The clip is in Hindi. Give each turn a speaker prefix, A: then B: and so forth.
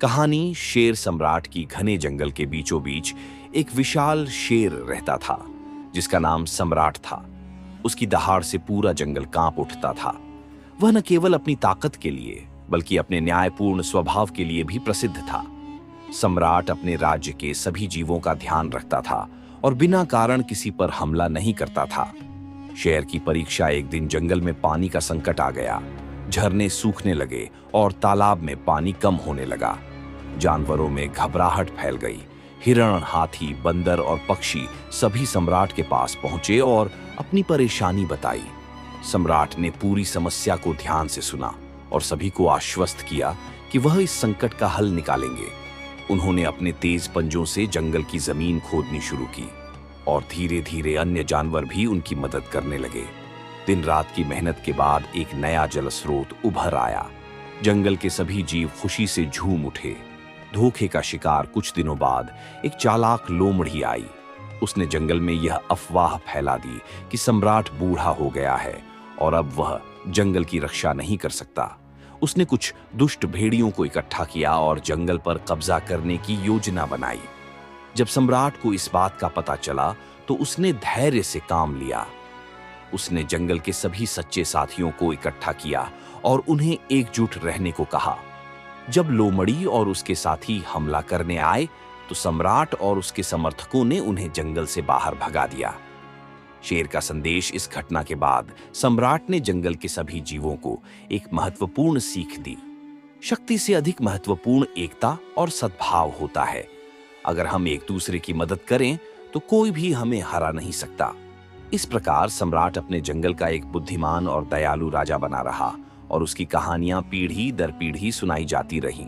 A: कहानी शेर सम्राट की घने जंगल के बीचों बीच एक विशाल शेर रहता था जिसका नाम सम्राट था। उसकी दहाड़ से पूरा जंगल कांप उठता था। वह न केवल अपनी ताकत के लिए बल्कि अपने न्यायपूर्ण स्वभाव के लिए भी प्रसिद्ध था। सम्राट अपने राज्य के सभी जीवों का ध्यान रखता था और बिना कारण किसी पर हमला नहीं करता था। शेर की परीक्षा एक दिन जंगल में पानी का संकट आ गया। झरने सूखने लगे और तालाब में पानी कम होने लगा। जानवरों में घबराहट फैल गई। हिरण, हाथी, बंदर और पक्षी सभी सम्राट के पास पहुंचे और अपनी परेशानी बताई। सम्राट ने पूरी समस्या को ध्यान से सुना और सभी को आश्वस्त किया कि वह इस संकट का हल निकालेंगे। उन्होंने अपने तेज पंजों से जंगल की जमीन खोदनी शुरू की और धीरे धीरे अन्य जानवर भी उनकी मदद करने लगे। दिन रात की मेहनत के बाद एक नया जल स्रोत उभर आया। जंगल के सभी जीव खुशी से झूम उठे। धोखे का शिकार कुछ दिनों बाद एक चालाक लोमड़ी आई। उसने जंगल में यह अफवाह फैला दी कि सम्राट बूढ़ा हो गया है और अब वह जंगल की रक्षा नहीं कर सकता। उसने कुछ दुष्ट भेड़ियों को इकट्ठा किया और जंगल पर कब्जा करने की योजना बनाई। जब सम्राट को इस बात का पता चला तो उसने धैर्य से काम लिया। उसने जंगल के सभी सच्चे साथियों को इकट्ठा किया और उन्हें एकजुट रहने को कहा। जब लोमड़ी और उसके साथी हमला करने आए तो सम्राट और उसके समर्थकों ने उन्हें जंगल से बाहर भगा दिया। शेर का संदेश इस घटना के बाद सम्राट ने जंगल के सभी जीवों को एक महत्वपूर्ण सीख दी। शक्ति से अधिक महत्वपूर्ण एकता और सद्भाव होता है। अगर हम एक दूसरे की मदद करें तो कोई भी हमें हरा नहीं सकता। इस प्रकार सम्राट अपने जंगल का एक बुद्धिमान और दयालु राजा बना रहा और उसकी कहानियां पीढ़ी दर पीढ़ी सुनाई जाती रहीं।